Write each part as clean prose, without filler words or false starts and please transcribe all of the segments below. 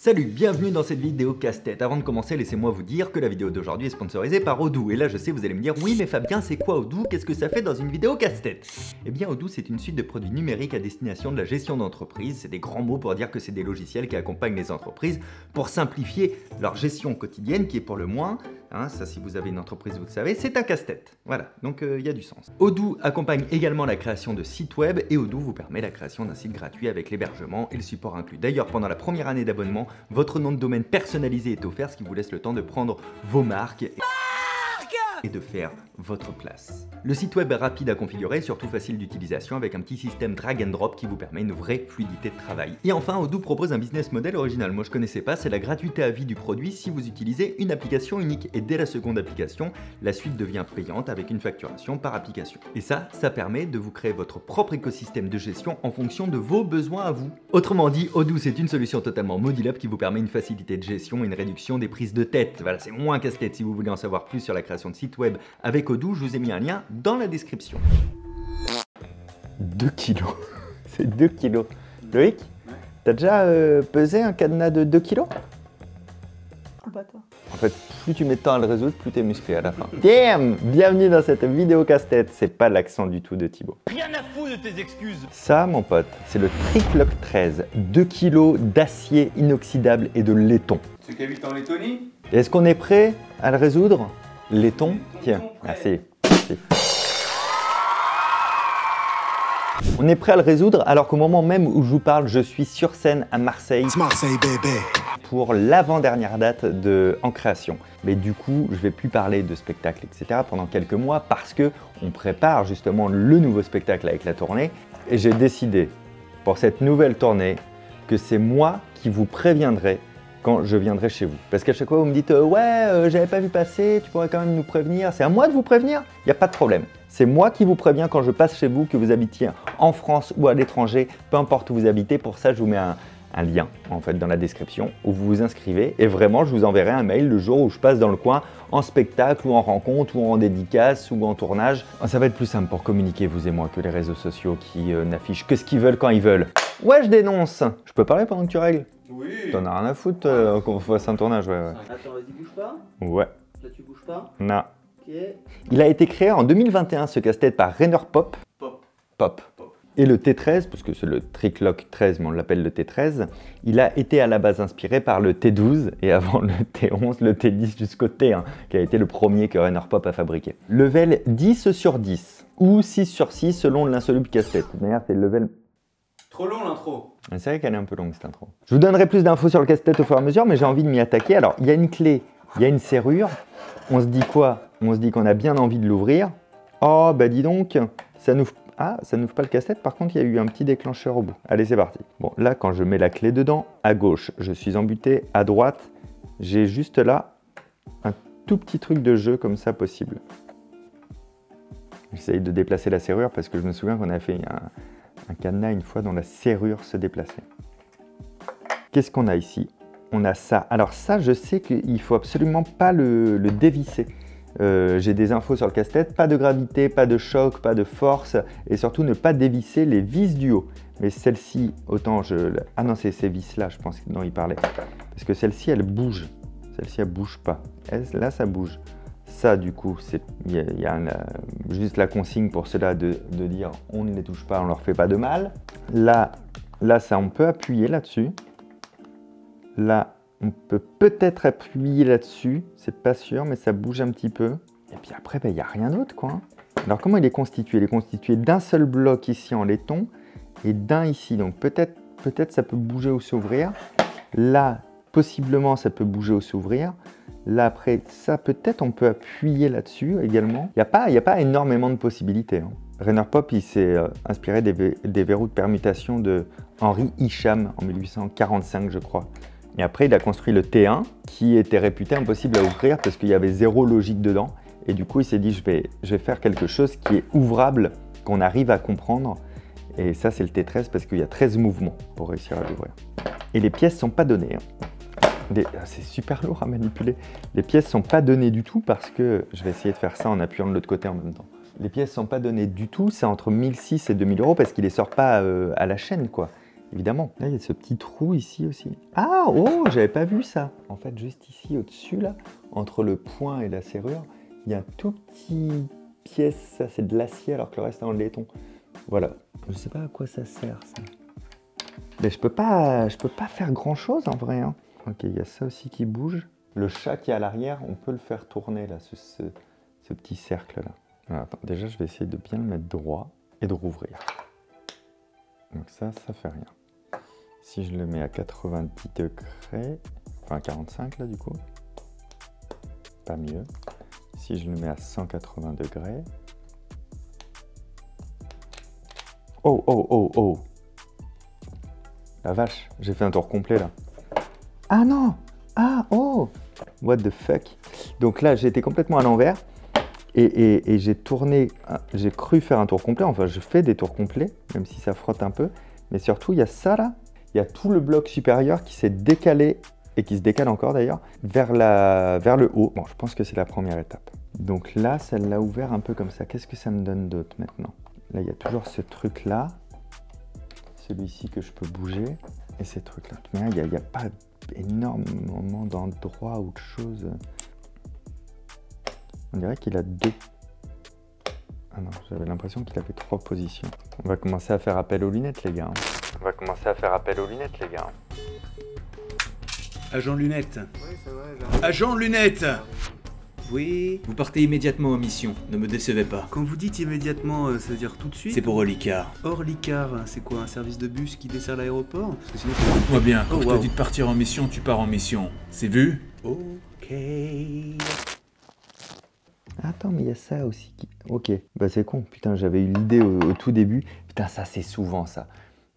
Salut, bienvenue dans cette vidéo casse-tête. Avant de commencer, laissez-moi vous dire que la vidéo d'aujourd'hui est sponsorisée par Odoo. Et là, je sais, vous allez me dire, oui, mais Fabien, c'est quoi Odoo? Qu'est-ce que ça fait dans une vidéo casse-tête? Eh bien, Odoo, c'est une suite de produits numériques à destination de la gestion d'entreprise. C'est des grands mots pour dire que c'est des logiciels qui accompagnent les entreprises pour simplifier leur gestion quotidienne, qui est pour le moins, ça si vous avez une entreprise, vous le savez, c'est un casse-tête. Voilà, donc il y a du sens. Odoo accompagne également la création de sites web et Odoo vous permet la création d'un site gratuit avec l'hébergement et le support inclus. D'ailleurs, pendant la première année d'abonnement, votre nom de domaine personnalisé est offert, ce qui vous laisse le temps de prendre vos marques et de faire votre place. Le site web est rapide à configurer et surtout facile d'utilisation avec un petit système drag and drop qui vous permet une vraie fluidité de travail. Et enfin, Odoo propose un business model original. Moi je connaissais pas, c'est la gratuité à vie du produit si vous utilisez une application unique. Et dès la seconde application, la suite devient payante avec une facturation par application. Et ça permet de vous créer votre propre écosystème de gestion en fonction de vos besoins à vous. Autrement dit, Odoo c'est une solution totalement modulable qui vous permet une facilité de gestion et une réduction des prises de tête. Voilà, c'est moins casse-tête. Si vous voulez en savoir plus sur la création de sites web avec Odoo, je vous ai mis un lien dans la description. 2 kilos. C'est 2 kilos. Loïc, t'as déjà pesé un cadenas de 2 kilos? Pas toi. En fait, plus tu mets de temps à le résoudre, plus t'es musclé à la fin. Damn! Bienvenue dans cette vidéo casse-tête. C'est pas l'accent du tout de Thibaut. Rien à foutre de tes excuses. Ça, mon pote, c'est le TrickLock 13. 2 kilos d'acier inoxydable et de laiton. Ce qu'a vu en Lettonie. Est-ce qu'on est prêt à le résoudre? Laiton? Tiens, merci. On est prêt à le résoudre alors qu'au moment même où je vous parle, je suis sur scène à Marseille pour l'avant-dernière date de En Création. Mais du coup, je vais plus parler de spectacle, etc. pendant quelques mois parce que on prépare justement le nouveau spectacle avec la tournée. Et j'ai décidé pour cette nouvelle tournée que c'est moi qui vous préviendrai quand je viendrai chez vous. Parce qu'à chaque fois, vous me dites « Ouais, j'avais pas vu passer, tu pourrais quand même nous prévenir. » C'est à moi de vous prévenir? Il n'y a pas de problème. C'est moi qui vous préviens quand je passe chez vous, que vous habitiez en France ou à l'étranger, peu importe où vous habitez. Pour ça, je vous mets un lien en fait dans la description où vous vous inscrivez. Et vraiment, je vous enverrai un mail le jour où je passe dans le coin en spectacle ou en rencontre ou en dédicace ou en tournage. Ça va être plus simple pour communiquer, vous et moi, que les réseaux sociaux qui n'affichent que ce qu'ils veulent quand ils veulent. Ouais, je dénonce. Je peux parler pendant que tu règles? Oui. T'en as rien à foutre qu'on fasse un tournage, ouais. Attends, vas-y, bouge pas. Ouais. Là, tu bouges pas. Non. Ok. Il a été créé en 2021, ce casse-tête, par Rainer Pop. Pop. Et le T13, parce que c'est le TrickLock 13, mais on l'appelle le T13, il a été à la base inspiré par le T12 et avant le T11, le T10 jusqu'au T1, qui a été le premier que Rainer Pop a fabriqué. Level 10 sur 10 ou 6 sur 6 selon l'insoluble casse-tête. D'ailleurs, c'est le level... Trop long l'intro. C'est vrai qu'elle est un peu longue cette intro. Je vous donnerai plus d'infos sur le casse-tête au fur et à mesure, mais j'ai envie de m'y attaquer. Alors, il y a une clé, il y a une serrure. On se dit quoi? On se dit qu'on a bien envie de l'ouvrir. Oh, bah dis donc, ça n'ouvre pas le casse-tête. Par contre, il y a eu un petit déclencheur au bout. Allez, c'est parti. Bon, là, quand je mets la clé dedans, à gauche, je suis embuté. À droite, j'ai juste là un tout petit truc de jeu comme ça possible. J'essaye de déplacer la serrure parce que je me souviens qu'on a fait un cadenas une fois dont la serrure se déplaçait. Qu'est-ce qu'on a ici? On a ça. Alors ça, je sais qu'il ne faut absolument pas le dévisser. J'ai des infos sur le casse-tête, pas de gravité, pas de choc, pas de force, et surtout ne pas dévisser les vis du haut. Mais celle-ci, autant je... Ah non, c'est ces vis-là, je pense dont il parlait. Parce que celle-ci, elle bouge. Celle-ci, elle bouge pas. Là, ça bouge. Ça, du coup, il y a juste la consigne pour cela de dire on ne les touche pas, on ne leur fait pas de mal. Là, ça, on peut appuyer là-dessus. Là, on peut peut-être appuyer là-dessus, c'est pas sûr, mais ça bouge un petit peu. Et puis après, il n'y a rien d'autre, quoi. Alors, comment il est constitué? Il est constitué d'un seul bloc ici en laiton et d'un ici. Donc, peut-être ça peut bouger ou s'ouvrir. Là, possiblement, ça peut bouger ou s'ouvrir. Là, après, ça, peut-être, on peut appuyer là-dessus également. Il n'y a pas énormément de possibilités. Rainer Pop, il s'est inspiré des verrous de permutation de Henry Hicham en 1845, je crois. Et après, il a construit le T1, qui était réputé impossible à ouvrir parce qu'il y avait zéro logique dedans. Et du coup, il s'est dit, je vais faire quelque chose qui est ouvrable, qu'on arrive à comprendre. Et ça, c'est le T13 parce qu'il y a 13 mouvements pour réussir à l'ouvrir. Et les pièces ne sont pas données. C'est super lourd à manipuler. Les pièces ne sont pas données du tout parce que je vais essayer de faire ça en appuyant de l'autre côté en même temps. Les pièces ne sont pas données du tout, c'est entre 1006 et 2000 € parce qu'il ne les sort pas à la chaîne, quoi. évidemment. Là, il y a ce petit trou ici aussi. Ah, oh, j'avais pas vu ça. En fait, juste ici, au-dessus, là, entre le point et la serrure, il y a un tout petit pièce, ça c'est de l'acier alors que le reste est en laiton. Voilà. Je sais pas à quoi ça sert, ça. Mais je peux pas faire grand-chose en vrai, hein. Ok, il y a ça aussi qui bouge. Le chat qui est à l'arrière, on peut le faire tourner, là, ce petit cercle-là. Alors, attends, déjà, je vais essayer de bien le mettre droit et de rouvrir. Donc ça fait rien. Si je le mets à 90 degrés, enfin 45 là du coup, pas mieux. Si je le mets à 180 degrés... Oh, oh, oh, oh! La vache, j'ai fait un tour complet là. Ah non! Ah, oh! What the fuck? Donc là, j'ai été complètement à l'envers. Et j'ai tourné, j'ai cru faire un tour complet, enfin je fais des tours complets, même si ça frotte un peu, mais surtout il y a ça là, il y a tout le bloc supérieur qui s'est décalé, et qui se décale encore d'ailleurs, vers le haut. Bon, je pense que c'est la première étape. Donc là, ça l'a ouvert un peu comme ça. Qu'est-ce que ça me donne d'autre maintenant? Là, il y a toujours ce truc là, celui-ci que je peux bouger, et ces trucs là. Mais il n'y a pas énormément d'endroits ou de choses. On dirait qu'il a deux... Ah non, j'avais l'impression qu'il avait 3 positions. On va commencer à faire appel aux lunettes, les gars. On va commencer à faire appel aux lunettes, les gars. Agent Lunettes. Oui, c'est vrai, Agent Lunettes. Oui. Vous partez immédiatement en mission, ne me décevez pas. Quand vous dites immédiatement, ça veut dire tout de suite? C'est pour Olicard. Orlicar, c'est quoi, un service de bus qui dessert l'aéroport? Parce que sinon... Moi bien, quand Oh, je wow. te dis de partir en mission, tu pars en mission. C'est vu? Ok. Attends, mais il y a ça aussi qui... Ok, bah c'est con. Putain, j'avais eu l'idée au tout début. Putain, ça c'est souvent ça.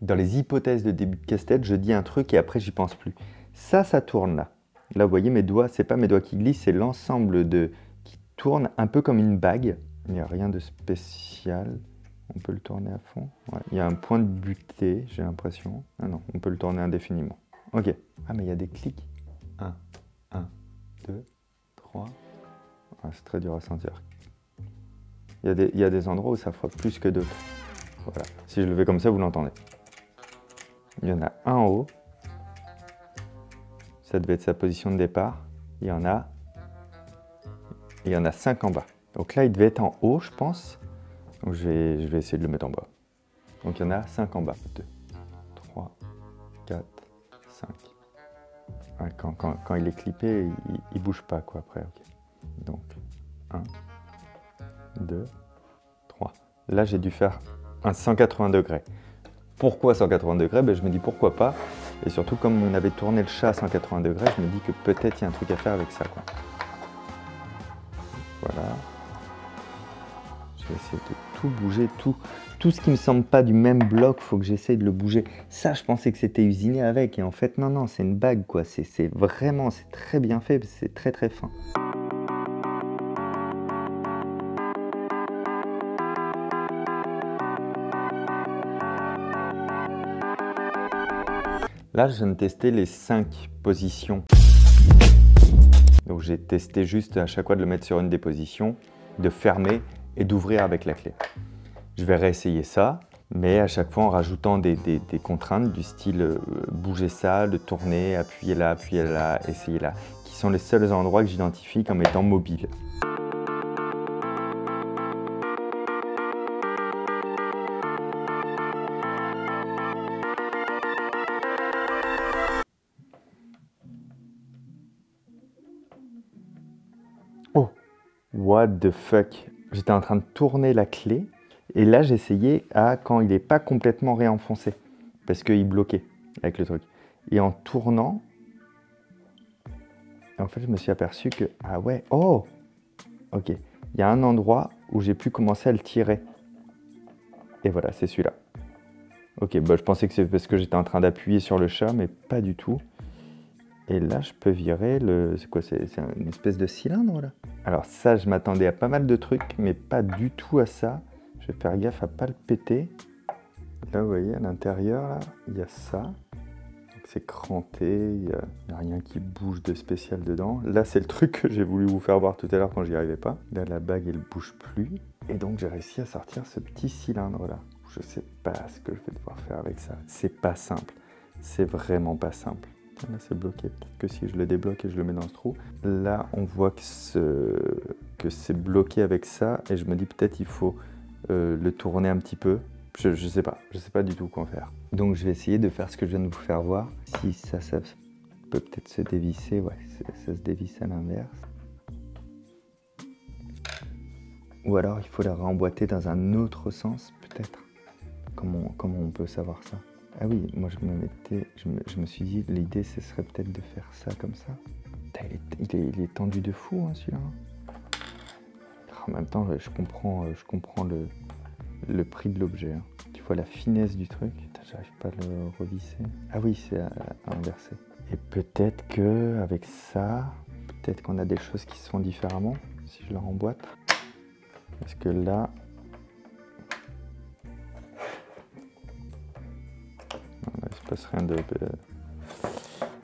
Dans les hypothèses de début de casse-tête, je dis un truc et après j'y pense plus. Ça tourne là. Là, vous voyez mes doigts, c'est pas mes doigts qui glissent, c'est l'ensemble qui tourne un peu comme une bague. Il n'y a rien de spécial. On peut le tourner à fond. Ouais. Il y a un point de butée, j'ai l'impression. Ah non, on peut le tourner indéfiniment. Ok. Ah, mais il y a des clics. 1, 2, 3. Ah, c'est très dur à sentir. Il y a des endroits où ça frotte plus que d'autres. Voilà. Si je le fais comme ça, vous l'entendez. Il y en a un en haut. Ça devait être sa position de départ. Il y en a 5 en bas. Donc là, il devait être en haut, je pense. Donc je vais essayer de le mettre en bas. Donc il y en a 5 en bas. 2, 3, 4, 5. Ouais, quand il est clippé, il bouge pas quoi après. Okay. Donc 1, 2, 3. Là, j'ai dû faire un 180 degrés. Pourquoi 180 degrés? Ben, je me dis pourquoi pas. Et surtout, comme on avait tourné le chat à 180 degrés, je me dis que peut-être il y a un truc à faire avec ça, quoi. Voilà. Je vais essayer de tout bouger, tout ce qui me semble pas du même bloc, faut que j'essaye de le bouger. Ça, je pensais que c'était usiné avec, et en fait, non, c'est une bague, quoi. C'est vraiment, c'est très bien fait, c'est très très fin. Là, je viens de tester les 5 positions. Donc j'ai testé juste à chaque fois de le mettre sur une des positions, de fermer et d'ouvrir avec la clé. Je vais réessayer ça, mais à chaque fois en rajoutant des contraintes du style bouger ça, le tourner, appuyer là, essayer là, qui sont les seuls endroits que j'identifie comme étant mobiles. Oh, what the fuck? J'étais en train de tourner la clé et là j'essayais quand il n'est pas complètement réenfoncé parce qu'il bloquait avec le truc. Et en tournant, en fait je me suis aperçu que, ah ouais, oh, ok, il y a un endroit où j'ai pu commencer à le tirer. Et voilà, c'est celui-là. Ok, bah, je pensais que c'est parce que j'étais en train d'appuyer sur le chat, mais pas du tout. Et là, je peux virer le... C'est quoi? C'est une espèce de cylindre, là? Alors ça, je m'attendais à pas mal de trucs, mais pas du tout à ça. Je vais faire gaffe à pas le péter. Là, vous voyez, à l'intérieur, là, il y a ça. C'est cranté, il n'y a rien qui bouge de spécial dedans. Là, c'est le truc que j'ai voulu vous faire voir tout à l'heure quand j'y arrivais pas. Là, la bague, elle bouge plus. Et donc, j'ai réussi à sortir ce petit cylindre-là. je sais pas ce que je vais devoir faire avec ça. C'est pas simple. C'est vraiment pas simple. Là, c'est bloqué. Peut-être que si je le débloque et je le mets dans ce trou, là, on voit que c'est bloqué avec ça. Et je me dis peut-être il faut le tourner un petit peu. Je sais pas. Je sais pas du tout quoi faire. Donc, je vais essayer de faire ce que je viens de vous faire voir. Si ça peut peut-être se dévisser. Ouais, ça se dévisse à l'inverse. Ou alors, il faut la remboîter dans un autre sens, peut-être. Comment on peut savoir ça? Ah oui, moi je me suis dit, l'idée ce serait peut-être de faire ça comme ça. Il est tendu de fou, hein, celui-là. En même temps, je comprends le prix de l'objet. Hein. Tu vois la finesse du truc. J'arrive pas à le revisser. Ah oui, c'est à inverser. Et peut-être que avec ça, peut-être qu'on a des choses qui se font différemment si je la remboîte. Parce que là, il se passe rien de...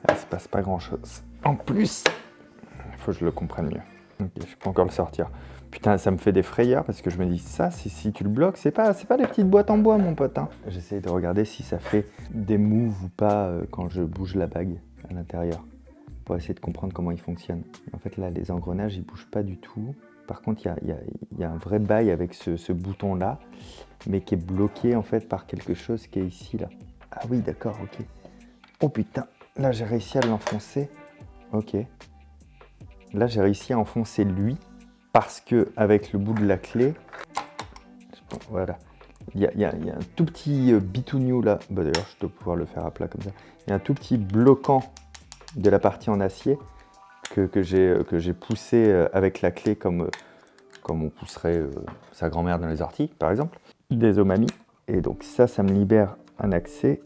il se passe pas grand chose. En plus, il faut que je le comprenne mieux. Okay, je peux encore le sortir. Putain, ça me fait des frayeurs parce que je me dis, ça, si tu le bloques, c'est pas des petites boîtes en bois, mon pote. Hein. J'essaie de regarder si ça fait des moves ou pas quand je bouge la bague à l'intérieur. Pour essayer de comprendre comment il fonctionne. En fait, là, les engrenages, ils bougent pas du tout. Par contre, il y a un vrai bail avec ce bouton-là, mais qui est bloqué, en fait, par quelque chose qui est ici, là. Ah oui, d'accord, ok. Oh putain, là j'ai réussi à l'enfoncer. Ok. Là j'ai réussi à enfoncer lui parce que avec le bout de la clé, voilà, il y a un tout petit bitougnou là. Bah, d'ailleurs, je dois pouvoir le faire à plat comme ça. Il y a un tout petit bloquant de la partie en acier que j'ai poussé avec la clé comme on pousserait sa grand-mère dans les orties, par exemple, des omamis. Et donc ça me libère un accès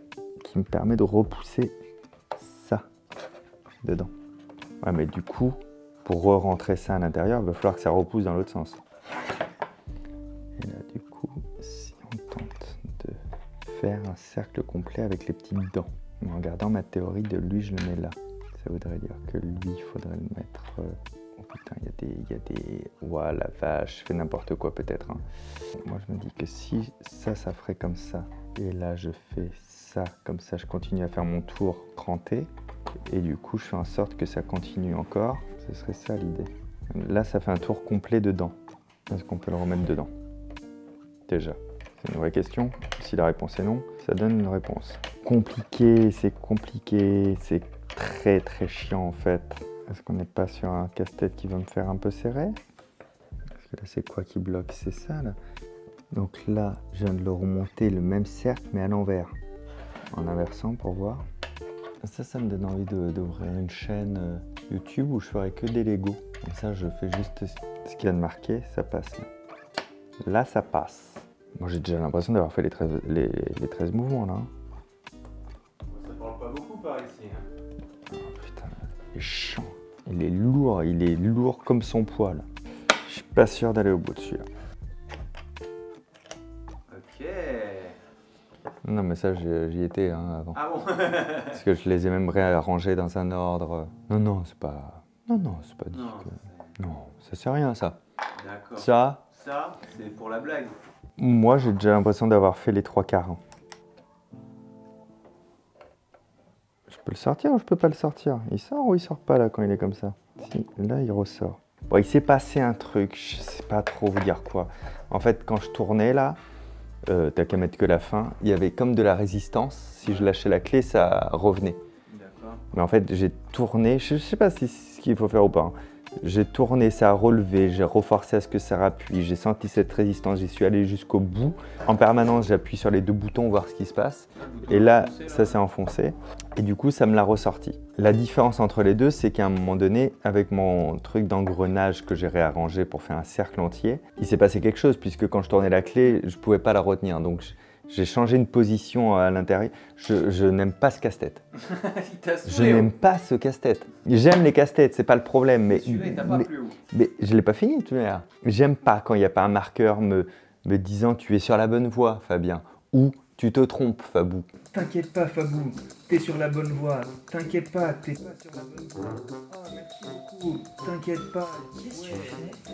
qui me permet de repousser ça dedans. Ouais, mais du coup, pour re-rentrer ça à l'intérieur, il va falloir que ça repousse dans l'autre sens. Et là, du coup, si on tente de faire un cercle complet avec les petites dents, en regardant ma théorie de lui, je le mets là. Ça voudrait dire que lui, il faudrait le mettre... Oh putain, il y a des... Ouah, la vache, je fais n'importe quoi peut-être. Hein. Moi, je me dis que si ça ferait comme ça, et là, je fais ça, comme ça, je continue à faire mon tour cranté, et du coup, je fais en sorte que ça continue encore. Ce serait ça l'idée. Là, ça fait un tour complet dedans. Est-ce qu'on peut le remettre dedans? Déjà, c'est une vraie question. Si la réponse est non, ça donne une réponse. Compliqué, c'est très très chiant en fait. Est-ce qu'on n'est pas sur un casse-tête qui va me faire un peu serrer? Parce que là, c'est quoi qui bloque? C'est ça là. Donc là, je viens de le remonter le même cercle mais à l'envers. En inversant pour voir. Ça me donne envie d'ouvrir une chaîne YouTube où je ferai que des Lego. Comme ça, je fais juste ce qu'il y a de marqué, ça passe là. Là, ça passe. Moi, j'ai déjà l'impression d'avoir fait les 13 mouvements là. Ça parle pas beaucoup par ici. Hein. Oh putain, il est chiant. Il est lourd comme son poil. Je suis pas sûr d'aller au bout de celui-là. Ok. Non mais ça j'y étais hein, avant. Ah bon? Parce que je les ai même réarrangés dans un ordre. Non, c'est pas... Non, c'est pas dit que... Non, ça sert à rien ça. D'accord. Ça, c'est pour la blague. moi j'ai déjà l'impression d'avoir fait les 3/4. Hein. Je peux le sortir ou je peux pas le sortir? Il sort ou il sort pas là quand il est comme ça? Si, là il ressort. Bon, il s'est passé un truc, je sais pas trop vous dire quoi. En fait, quand je tournais là, t'as qu'à mettre que la fin, il y avait comme de la résistance. Si je lâchais la clé, ça revenait. D'accord. Mais en fait, j'ai tourné, je sais pas si c'est ce qu'il faut faire ou pas. Hein. J'ai tourné, ça a relevé, j'ai reforcé à ce que ça rappuie, j'ai senti cette résistance, j'y suis allé jusqu'au bout. En permanence, j'appuie sur les deux boutons, voir ce qui se passe. Et là, ça s'est enfoncé. Et du coup, ça me l'a ressorti. La différence entre les deux, c'est qu'à un moment donné, avec mon truc d'engrenage que j'ai réarrangé pour faire un cercle entier, il s'est passé quelque chose, puisque quand je tournais la clé, je pouvais pas la retenir. Donc, j'ai changé une position à l'intérieur. Je n'aime pas ce casse-tête. Je n'aime pas ce casse-tête. J'aime les casse-têtes, c'est pas le problème. Mais celui-là, il t'a pas plu. Mais je l'ai pas fini, tu vois. J'aime pas quand il n'y a pas un marqueur me disant tu es sur la bonne voie, Fabien. Ou tu te trompes, Fabou. T'inquiète pas, Fabou, t'es sur la bonne voie. T'inquiète pas, t'es pas sur la bonne voie. Ah, merci beaucoup. T'inquiète pas. Qu'est-ce que tu fais?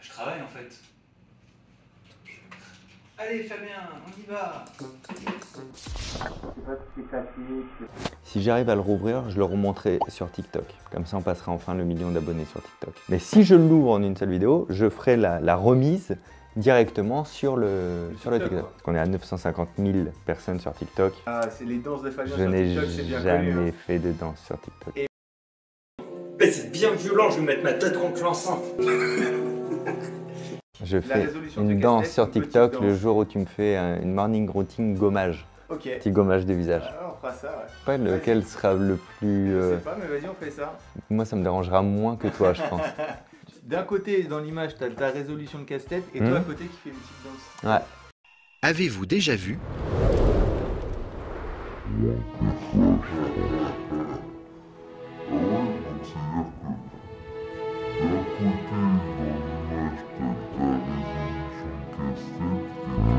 Je travaille en fait. Allez Fabien, on y va. Si j'arrive à le rouvrir, je le remonterai sur TikTok. Comme ça, on passera enfin le 1 million d'abonnés sur TikTok. Mais si je l'ouvre en une seule vidéo, je ferai la remise directement sur le TikTok. On est à 950 000 personnes sur TikTok. Ah, c'est les danses de Fabien Je sur n'ai TikTok, c'est bien connu. jamais fait de danse sur TikTok. Mais c'est bien violent, je vais mettre ma tête contre l'enceinte. Je La fais résolution de une tes danse casse-têtes, sur une petite TikTok danse. le jour où tu me fais une morning routine gommage. Ok. Petit gommage de visage. Alors, on fera ça, ouais. Pas lequel sera le plus... Je sais pas, mais vas-y, on fait ça. Moi, ça me dérangera moins que toi, je pense. D'un côté, dans l'image, t'as ta résolution de casse-tête et toi à côté qui fais une petite danse. Ouais. Avez-vous déjà vu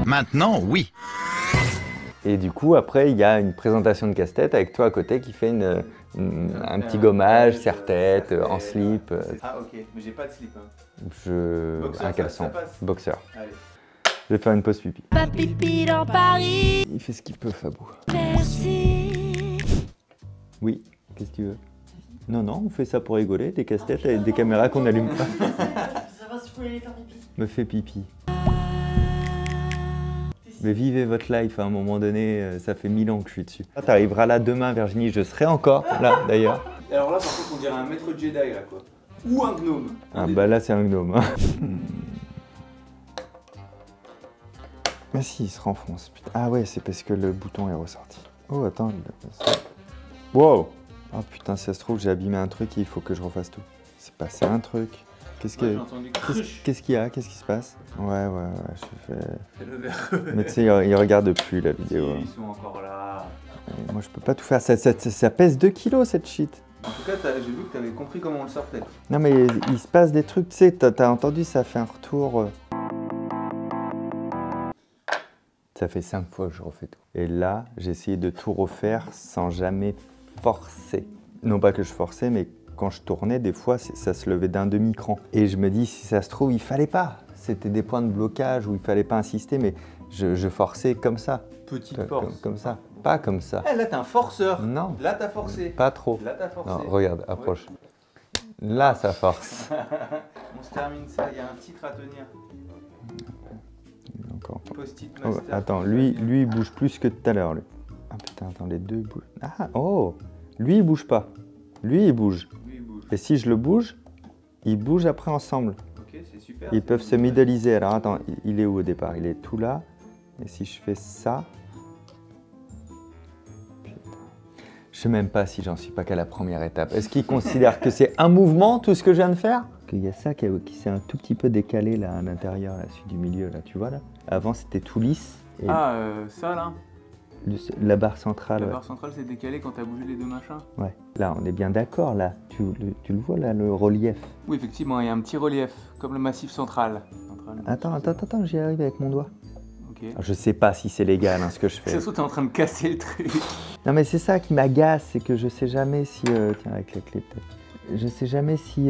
Maintenant, oui. Et du coup, après, il y a une présentation de casse-tête avec toi à côté qui fait un petit gommage, serre-tête, en slip. Ah, ok, mais j'ai pas de slip. Hein. Un Boxeur, ça caleçon. passe. Boxeur. Allez. Je vais faire une pause pipi. Pas pipi dans Paris. Il fait ce qu'il peut, Fabou. Merci. Oui, qu'est-ce que tu veux? Non, non, on fait ça pour rigoler, des casse-têtes avec des caméras qu'on n'allume pas. Me fais pipi. Mais vivez votre life à un moment donné, ça fait 1000 ans que je suis dessus. Tu arriveras là demain, Virginie, je serai encore là d'ailleurs. Alors là, par contre, on dirait un maître Jedi, là, quoi. Ou un gnome. Ah bah là, c'est un gnome. Hein. Mais si, il se renfonce. Putain. Ah ouais, c'est parce que le bouton est ressorti. Oh, attends. Wow! Oh putain, si ça se trouve, j'ai abîmé un truc et il faut que je refasse tout. C'est passé un truc. Qu'est-ce qu'il y a? Qu'est-ce qu'il y a? Qu'est-ce qui se passe? Ouais, je fais... C'est le verre. Mais tu sais, il regarde plus la vidéo. Ils sont encore là. Et moi, je peux pas tout faire. Ça pèse 2 kilos, cette shit. En tout cas, j'ai vu que t'avais compris comment on le sortait. Non, mais il se passe des trucs, tu sais, t'as entendu, ça fait un retour... Ça fait 5 fois que je refais tout. Et là, j'ai essayé de tout refaire sans jamais forcer. Non pas que je forçais, mais quand je tournais, des fois, ça se levait d'un demi-cran. Et je me dis, si ça se trouve, il fallait pas. C'était des points de blocage où il fallait pas insister, mais je forçais comme ça. Petite force. Comme ça. Pas comme ça. Eh, là, t'es un forceur. Non. Là, t'as forcé. Pas trop. Là, t'as forcé. Non, regarde, approche. Ouais. Là, ça force. On se termine ça, il y a un titre à tenir. Encore. Post-it Oh, master. attends, lui, il bouge plus que tout à l'heure, lui. Ah putain, attends, les deux bougent. Ah, oh! Lui, il bouge pas. Lui, il bouge. Lui, il bouge. Et si je le bouge, ils bougent après ensemble. Ok, c'est super. Ils peuvent se middleiser. Alors attends, il est où au départ? Il est tout là. Et si je fais ça... Putain. Je sais même pas si j'en suis pas qu'à la première étape. Est-ce qu'ils considèrent que c'est un mouvement, tout ce que je viens de faire? Il y a ça qui s'est un tout petit peu décalé là à l'intérieur, là, celui du milieu, là, tu vois là? Avant, c'était tout lisse. Et Ah, ça là. la barre centrale. La Ouais. barre centrale s'est décalée quand t'as bougé les deux machins. Ouais. Là, on est bien d'accord, là. Tu le vois, là, le relief. Oui, effectivement, il y a un petit relief, comme le massif central. Attends, j'y arrive avec mon doigt. Ok. Alors, je sais pas si c'est légal, hein, ce que je fais. Ça se trouve, t'es en train de casser le truc. Non, mais c'est ça qui m'agace, c'est que je sais jamais si... Tiens, avec la clé, peut-être. Je sais jamais si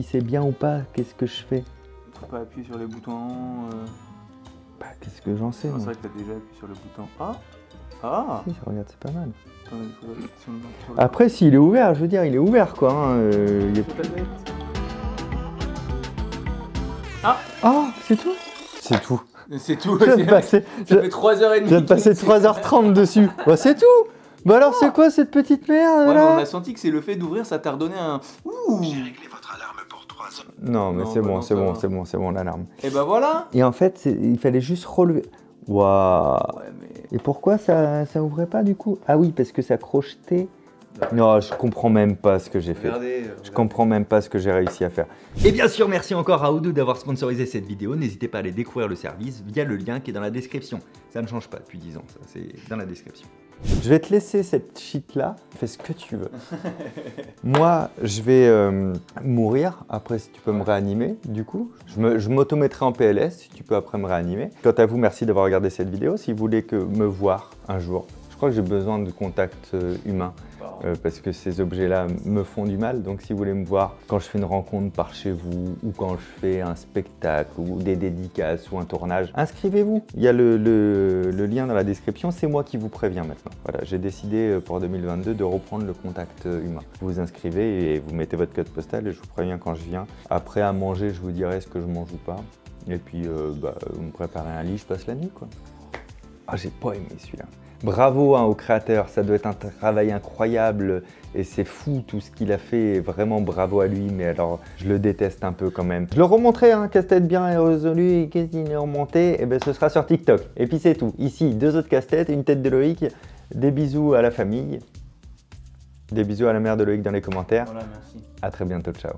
c'est bien ou pas. Qu'est-ce que je fais? Faut pas appuyer sur les boutons. Bah, qu'est-ce que j'en sais, C'est moi. vrai que t'as déjà appuyé sur le bouton. Ah Si, regarde, c'est pas mal. Attends, il faudrait appuyer sur le- Après, s'il est ouvert, je veux dire, il est ouvert, quoi. Hein, il est... Faut pas le mettre. Ah, c'est tout? C'est tout. C'est tout. Je viens de passer, Ça fait 3h30. je viens de passer 3h30 dessus. Bah, c'est tout. Bah alors, c'est quoi cette petite merde, Ouais, mais là? on a senti que c'est le fait d'ouvrir, ça t'a redonné un. Ouh. J'ai réglé votre alarme pour 3 ans. Non, mais Non, c'est bah bon, non, c'est ça bon, va. c'est bon, c'est bon, l'alarme. Et bah voilà. Et en fait, il fallait juste relever. Waouh. Ouais, mais. Et pourquoi ça ouvrait pas du coup? Ah oui, parce que ça crochetait. Non, je comprends même pas ce que j'ai fait. Regardez. Je comprends même pas ce que j'ai réussi à faire. Et bien sûr, merci encore à Odoo d'avoir sponsorisé cette vidéo. N'hésitez pas à aller découvrir le service via le lien qui est dans la description. Ça ne change pas depuis 10 ans, ça, c'est dans la description. Je vais te laisser cette shit là, fais ce que tu veux. Moi, je vais mourir, après si tu peux me réanimer, du coup. Je m'auto-mettrai en PLS, si tu peux après me réanimer. Quant à vous, merci d'avoir regardé cette vidéo. Si vous voulez me voir un jour, je crois que j'ai besoin de contact humain. Parce que ces objets-là me font du mal. Donc si vous voulez me voir quand je fais une rencontre par chez vous ou quand je fais un spectacle ou des dédicaces ou un tournage, inscrivez-vous. Il y a le lien dans la description, c'est moi qui vous préviens maintenant. Voilà, j'ai décidé pour 2022 de reprendre le contact humain. Vous vous inscrivez et vous mettez votre code postal et je vous préviens quand je viens. Après à manger, je vous dirai ce que je mange ou pas. Et puis vous me préparez un lit, je passe la nuit quoi. Ah, j'ai pas aimé celui-là. Bravo hein, au créateur, ça doit être un travail incroyable et c'est fou tout ce qu'il a fait, vraiment bravo à lui, mais alors je le déteste un peu quand même. Je le remontrerai, hein, casse-tête bien résolu et qu'est-ce qu'il est remonté, et ben ce sera sur TikTok. Et puis c'est tout, ici 2 autres casse-têtes, une tête de Loïc, des bisous à la famille, des bisous à la mère de Loïc dans les commentaires. Voilà, merci. À très bientôt, ciao.